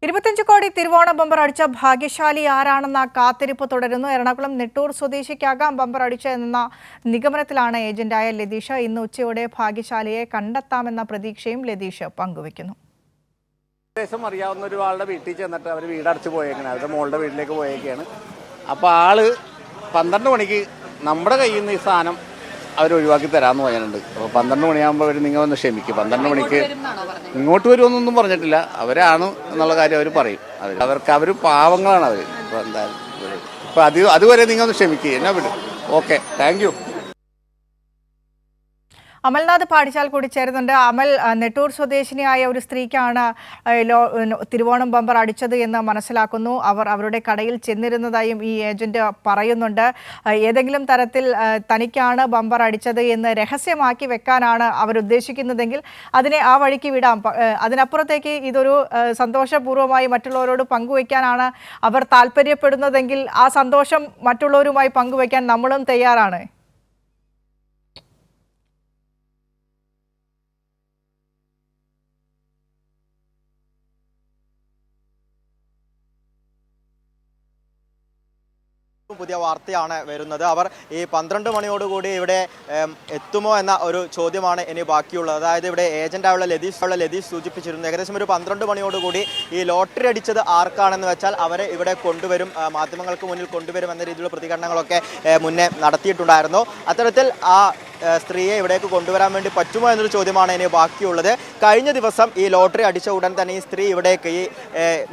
25 കോടി തിരുവോണ ബമ്പർ അടിച്ച ഭാഗ്യശാലി ആരാണെന്ന കാത്തിരിപ്പ് തുടരുന്നു. എറണാകുളം നെട്ടൂർ സ്വദേശിക്കാകാം ബമ്പർ അടിച്ചതെന്ന നിഗമനത്തിലാണ് ഏജന്റായ ലതീഷ്. ഇന്ന് ഉച്ചയോടെ ഭാഗ്യശാലിയെ കണ്ടെത്താമെന്ന പ്രതീക്ഷയും ലതീഷ് പങ്കുവയ്ക്കുന്നു. അറിയാവുന്ന ഒരാളുടെ വീട്ടിൽ ചെന്നിട്ട് അവർ വീടടച്ച് പോയേക്കാണ്. അവരുടെ മോളുടെ വീട്ടിലേക്ക് പോയേക്കാണ്. അപ്പോൾ ആള് 12 മണിക്ക് നമ്മുടെ കയ്യിൽ നിന്ന് ഈ സാധനം അവർ ഒഴിവാക്കി തരാമെന്ന് പറയുന്നുണ്ട്. അപ്പോൾ 12 മണിയാകുമ്പോൾ അവർ നിങ്ങൾ ഒന്ന് ക്ഷമിക്കും. 12 മണിക്ക് ഇങ്ങോട്ട് വരുമെന്നൊന്നും പറഞ്ഞിട്ടില്ല. അവരാണ് എന്നുള്ള കാര്യം അവർ പറയും. അവർ പാവങ്ങളാണ് അവർ. ഇപ്പോൾ എന്തായാലും അപ്പോൾ അതുവരെ നിങ്ങൾ ഒന്ന് ക്ഷമിക്കുക. എന്നാ വിടും. Okay, thank you. Amalnath Padichal കൂടി ചേരുന്നുണ്ട്. അമൽ, നെട്ടൂർ സ്വദേശിനിയായ ഒരു സ്ത്രീക്കാണ് തിരുവോണം ബമ്പർ അടിച്ചത് എന്ന് മനസ്സിലാക്കുന്നു. അവരുടെ കടയിൽ ചെന്നിരുന്നതായും ഈ ഏജന്റ് പറയുന്നുണ്ട്. ഏതെങ്കിലും തരത്തിൽ തനിക്കാണ് ബമ്പർ അടിച്ചത് എന്ന് രഹസ്യമാക്കി വെക്കാനാണ് അവരുദ്ദേശിക്കുന്നതെങ്കിൽ അതിനെ ആ വഴിക്ക് വിടാം. അതിനപ്പുറത്തേക്ക് ഇതൊരു സന്തോഷപൂർവ്വമായി മറ്റുള്ളവരോട് പങ്കുവയ്ക്കാനാണ് അവർ താല്പര്യപ്പെടുന്നതെങ്കിൽ ആ സന്തോഷം മറ്റുള്ളവരുമായി പങ്കുവയ്ക്കാൻ നമ്മളും തയ്യാറാണ്. പുതിയ വാർത്തയാണ് വരുന്നത്. അവർ ഈ 12 മണിയോടുകൂടി ഇവിടെ എത്തുമോ എന്ന ഒരു ചോദ്യമാണ് ഇനി ബാക്കിയുള്ളത്. അതായത് ഇവിടെ ഏജന്റായുള്ള ലതീഷ് സൂചിപ്പിച്ചിരുന്നു. ഏകദേശം ഒരു 12 മണിയോടുകൂടി ഈ ലോട്ടറി അടിച്ചത് ആർക്കാണെന്ന് വെച്ചാൽ അവരെ ഇവിടെ കൊണ്ടുവരും, മാധ്യമങ്ങൾക്ക് മുന്നിൽ കൊണ്ടുവരും എന്ന രീതിയിലുള്ള പ്രതികരണങ്ങളൊക്കെ മുന്നേ നടത്തിയിട്ടുണ്ടായിരുന്നു. അത്തരത്തിൽ ആ സ്ത്രീയെ ഇവിടേക്ക് കൊണ്ടുവരാൻ വേണ്ടി പറ്റുമോ എന്നൊരു ചോദ്യമാണ് ഇനി ബാക്കിയുള്ളത്. കഴിഞ്ഞ ദിവസം ഈ ലോട്ടറി അടിച്ച ഉടൻ തന്നെ ഈ സ്ത്രീ ഇവിടേക്ക് ഈ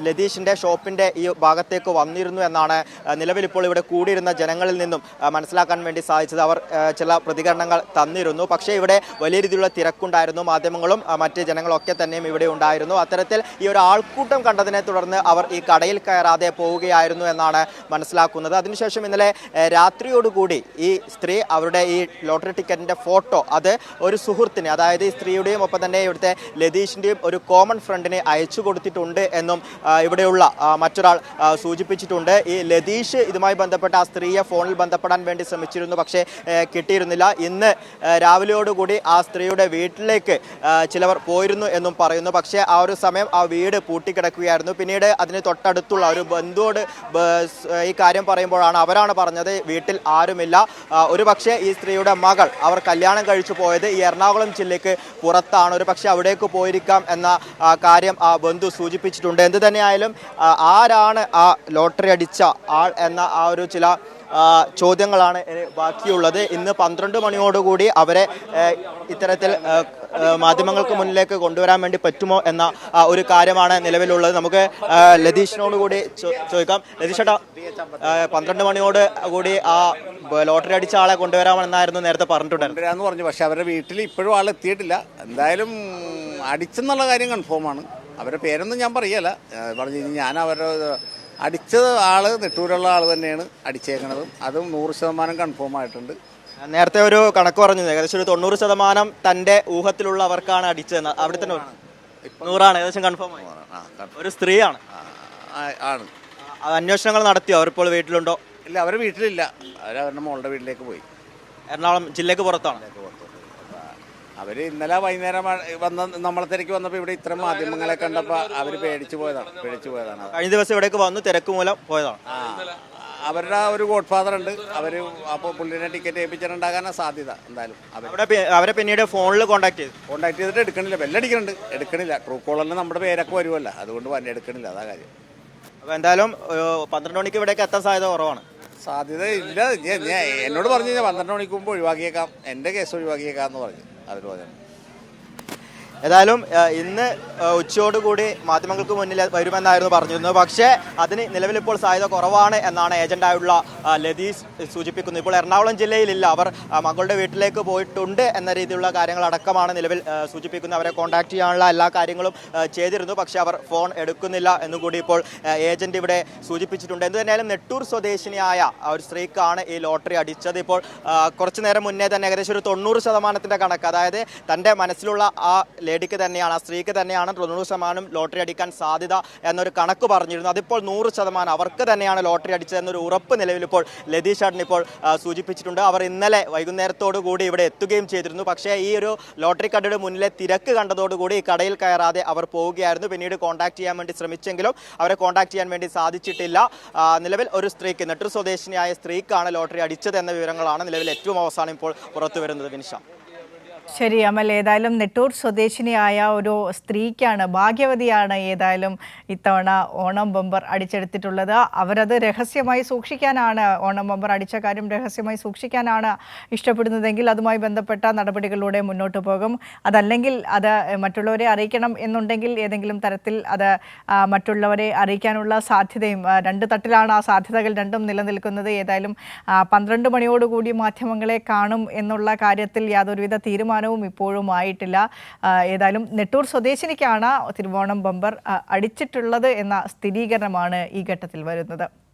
ലതീഷിൻ്റെ ഷോപ്പിൻ്റെ ഈ ഭാഗത്തേക്ക് വന്നിരുന്നു എന്നാണ് നിലവിൽ ഇപ്പോൾ ഇവിടെ കൂടിയിരുന്ന ജനങ്ങളിൽ നിന്നും മനസ്സിലാക്കാൻ വേണ്ടി സാധിച്ചത്. അവർ ചില പ്രതികരണങ്ങൾ തന്നിരുന്നു. പക്ഷേ ഇവിടെ വലിയ രീതിയിലുള്ള തിരക്കുണ്ടായിരുന്നു. മാധ്യമങ്ങളും മറ്റ് ജനങ്ങളൊക്കെ തന്നെയും ഇവിടെ ഉണ്ടായിരുന്നു. അത്തരത്തിൽ ഈ ഒരു ആൾക്കൂട്ടം കണ്ടതിനെ തുടർന്ന് അവർ ഈ കടയിൽ കയറാതെ പോവുകയായിരുന്നു എന്നാണ് മനസ്സിലാക്കുന്നത്. അതിനുശേഷം ഇന്നലെ രാത്രിയോടുകൂടി ഈ സ്ത്രീ അവരുടെ ഈ ലോട്ടറി ടിക്കറ്റിൻ്റെ ഫോട്ടോ അത് ഒരു സുഹൃത്തിന്, അതായത് ഈ സ്ത്രീയുടെയും ഒപ്പം തന്നെ ഇവിടുത്തെ ലതീഷിൻ്റെയും ഒരു കോമൺ ഫ്രണ്ടിനെ അയച്ചു കൊടുത്തിട്ടുണ്ട് എന്നും ഇവിടെയുള്ള മറ്റൊരാൾ സൂചിപ്പിച്ചിട്ടുണ്ട്. ഈ ലതീഷ് ഇതുമായി ബന്ധപ്പെട്ട ആ സ്ത്രീയെ ഫോണിൽ ബന്ധപ്പെടാൻ വേണ്ടി ശ്രമിച്ചിരുന്നു, പക്ഷേ കിട്ടിയിരുന്നില്ല. ഇന്ന് രാവിലെയോടുകൂടി ആ സ്ത്രീയുടെ വീട്ടിലേക്ക് ചിലവർ പോയിരുന്നു എന്നും പറയുന്നു. പക്ഷേ ആ ഒരു സമയം ആ വീട് പൂട്ടിക്കിടക്കുകയായിരുന്നു. പിന്നീട് അതിന് തൊട്ടടുത്തുള്ള ഒരു ബന്ധുവോട് ഈ കാര്യം പറയുമ്പോഴാണ് അവരാണ് പറഞ്ഞത് വീട്ടിൽ ആരുമില്ല. ഒരു പക്ഷേ ഈ സ്ത്രീയുടെ മകൾ അവർ കല്യാണം കഴിച്ചു പോയത് ഈ എറണാകുളം ജില്ലയ്ക്ക് പുറത്താണ്, ഒരു പക്ഷേ അവിടേക്ക് പോയിരിക്കാം എന്ന കാര്യം ആ ബന്ധു സൂചിപ്പിച്ചിട്ടുണ്ട്. എന്ത് തന്നെയായാലും ആരാണ് ആ ലോട്ടറി അടിച്ച ആൾ എന്ന ആ ഒരു ചില ചോദ്യങ്ങളാണ് ബാക്കിയുള്ളത്. ഇന്ന് 12 മണിയോടുകൂടി അവരെ ഇത്തരത്തിൽ മാധ്യമങ്ങൾക്ക് മുന്നിലേക്ക് കൊണ്ടുവരാൻ വേണ്ടി പറ്റുമോ എന്ന ഒരു കാര്യമാണ് നിലവിലുള്ളത്. നമുക്ക് ലതീഷിനോട് കൂടി ചോദിക്കാം. ലതീഷ് ചേട്ടാ, 12 മണിയോട് കൂടി ആ ലോട്ടറി അടിച്ച ആളെ കൊണ്ടുവരാമെന്നായിരുന്നു നേരത്തെ പറഞ്ഞിട്ടുണ്ടായിരുന്നു പറഞ്ഞു. പക്ഷെ അവരുടെ വീട്ടിൽ ഇപ്പോഴും ആൾ എത്തിയിട്ടില്ല. എന്തായാലും അടിച്ചെന്നുള്ള കാര്യം കൺഫേമാണ്. അവരുടെ പേരൊന്നും ഞാൻ പറയല്ല. പറഞ്ഞു ഞാൻ അവരുടെ അടിച്ചത് ആള് നെട്ടൂരുള്ള ആൾ തന്നെയാണ് അടിച്ചേക്കണതും. അതും 100% കൺഫേം ആയിട്ടുണ്ട്. നേരത്തെ ഒരു കണക്ക് പറഞ്ഞു, ഏകദേശം ഒരു 90% തൻ്റെ ഊഹത്തിലുള്ളവർക്കാണ് അടിച്ചതെന്ന്. അവിടെ തന്നെ 100 ഏകദേശം കൺഫേം ആയി. ഒരു സ്ത്രീയാണ്. അന്വേഷണങ്ങൾ നടത്തിയോ? അവരിപ്പോൾ വീട്ടിലുണ്ടോ? ഇല്ല, അവർ വീട്ടിലില്ല. അവരുടെ മോളുടെ വീട്ടിലേക്ക് പോയി. എറണാകുളം ജില്ലക്ക് പുറത്താണ്. അവർ ഇന്നലെ വൈകുന്നേരം വന്ന് നമ്മളെ തിരക്ക് വന്നപ്പോൾ ഇവിടെ ഇത്തരം മാധ്യമങ്ങളെ കണ്ടപ്പോൾ അവർ പേടിച്ചു പോയതാണ്. കഴിഞ്ഞ ദിവസം ഇവിടേക്ക് വന്ന് തിരക്ക് മൂലം പോയതാണ്. അവരുടെ ഒരു ഗോഡ് ഫാദർ ഉണ്ട്. അവർ അപ്പോൾ പുള്ളിനെ ടിക്കറ്റ് ഏൽപ്പിച്ചിട്ടുണ്ടാകാനാണ് സാധ്യത. എന്തായാലും അവരെ പിന്നീട് ഫോണിൽ കോൺടാക്ട് ചെയ്തിട്ട് എടുക്കണില്ല. ബെല്ലടിക്കുന്നുണ്ട്, എടുക്കണില്ല. ട്രൂ കോളറിൽ നമ്മുടെ പേരൊക്കെ വരുമല്ലോ, അതുകൊണ്ട് എടുക്കണില്ല. അതാ കാര്യം. അപ്പോൾ എന്തായാലും 12 മണിക്ക് ഇവിടേക്ക് എത്താൻ സാധ്യത കുറവാണ്. സാധ്യത ഇല്ല. എന്നോട് പറഞ്ഞു കഴിഞ്ഞാൽ 12 മണിക്ക് മുമ്പ് ഒഴിവാക്കിയേക്കാം, എൻ്റെ കേസ് ഒഴിവാക്കിയേക്കാം എന്ന് പറഞ്ഞു അവർ പറഞ്ഞു. ഏതായാലും ഇന്ന് ഉച്ചയോടുകൂടി മാധ്യമങ്ങൾക്ക് മുന്നിൽ വരുമെന്നായിരുന്നു പറഞ്ഞിരുന്നത്. പക്ഷേ അതിന് നിലവിലിപ്പോൾ സാധ്യത കുറവാണ് എന്നാണ് ഏജന്റായുള്ള ലതീഷ് സൂചിപ്പിക്കുന്നത്. ഇപ്പോൾ എറണാകുളം ജില്ലയിലില്ല, അവർ മകളുടെ വീട്ടിലേക്ക് പോയിട്ടുണ്ട് എന്ന രീതിയിലുള്ള കാര്യങ്ങളടക്കമാണ് നിലവിൽ സൂചിപ്പിക്കുന്നത്. അവരെ കോൺടാക്ട് ചെയ്യാനുള്ള എല്ലാ കാര്യങ്ങളും ചെയ്തിരുന്നു, പക്ഷേ അവർ ഫോൺ എടുക്കുന്നില്ല എന്നുകൂടി ഇപ്പോൾ ഏജന്റ് ഇവിടെ സൂചിപ്പിച്ചിട്ടുണ്ട്. എന്ത് തന്നെയായാലും നെട്ടൂർ സ്വദേശിനിയായ ഒരു സ്ത്രീക്കാണ് ഈ ലോട്ടറി അടിച്ചത്. ഇപ്പോൾ കുറച്ചു നേരം മുന്നേ തന്നെ ഏകദേശം ഒരു 90% കണക്ക്, അതായത് തൻ്റെ മനസ്സിലുള്ള ആ ലേഡിക്ക് തന്നെയാണ്, ആ സ്ത്രീക്ക് തന്നെയാണ് 90% ലോട്ടറി അടിക്കാൻ സാധ്യത എന്നൊരു കണക്ക് പറഞ്ഞിരുന്നു. അതിപ്പോൾ 100% അവർക്ക് തന്നെയാണ് ലോട്ടറി അടിച്ചത് എന്നൊരു ഉറപ്പ് നിലവിൽ ഇപ്പോൾ ലതീഷ് ചേട്ടൻ ഇപ്പോൾ സൂചിപ്പിച്ചിട്ടുണ്ട്. അവർ ഇന്നലെ വൈകുന്നേരത്തോടു കൂടി ഇവിടെ എത്തുകയും ചെയ്തിരുന്നു. പക്ഷേ ഈ ഒരു ലോട്ടറി കടയുടെ മുന്നിലെ തിരക്ക് കണ്ടതോടുകൂടി ഈ കടയിൽ കയറാതെ അവർ പോവുകയായിരുന്നു. പിന്നീട് കോൺടാക്ട് ചെയ്യാൻ വേണ്ടി ശ്രമിച്ചെങ്കിലും അവരെ കോൺടാക്ട് ചെയ്യാൻ വേണ്ടി സാധിച്ചിട്ടില്ല. നിലവിൽ ഒരു സ്ത്രീക്ക്, നെട്ടൂർ സ്വദേശിനിയായ സ്ത്രീക്കാണ് ലോട്ടറി അടിച്ചത് എന്ന വിവരങ്ങളാണ് നിലവിൽ ഏറ്റവും അവസാനം ഇപ്പോൾ പുറത്തു വരുന്നത്. വിനിഷ. ശരി അമൽ, ഏതായാലും നെട്ടൂർ സ്വദേശിനിയായ ഒരു സ്ത്രീക്കാണ്, ഭാഗ്യവതിയാണ് ഏതായാലും ഇത്തവണ ഓണം ബമ്പർ അടിച്ചെടുത്തിട്ടുള്ളത്. അവരത് രഹസ്യമായി സൂക്ഷിക്കാനാണ്, ഓണം ബമ്പർ അടിച്ച കാര്യം രഹസ്യമായി സൂക്ഷിക്കാനാണ് ഇഷ്ടപ്പെടുന്നതെങ്കിൽ അതുമായി ബന്ധപ്പെട്ട നടപടികളിലൂടെ മുന്നോട്ട് പോകും. അതല്ലെങ്കിൽ അത് മറ്റുള്ളവരെ അറിയിക്കണം എന്നുണ്ടെങ്കിൽ ഏതെങ്കിലും തരത്തിൽ അത് മറ്റുള്ളവരെ അറിയിക്കാനുള്ള സാധ്യതയും, രണ്ട് തട്ടിലാണ് ആ സാധ്യതകൾ രണ്ടും നിലനിൽക്കുന്നത്. ഏതായാലും 12 മണിയോടുകൂടി മാധ്യമങ്ങളെ കാണും എന്നുള്ള കാര്യത്തിൽ യാതൊരുവിധ തീരുമാനവും ഇപ്പോഴും ആയിട്ടില്ല. ഏതായാലും നെട്ടൂർ സ്വദേശിനിക്കാണ് തിരുവോണം ബമ്പർ അടിച്ചിട്ടുള്ളത് എന്ന സ്ഥിരീകരണമാണ് ഈ ഘട്ടത്തിൽ വരുന്നത്.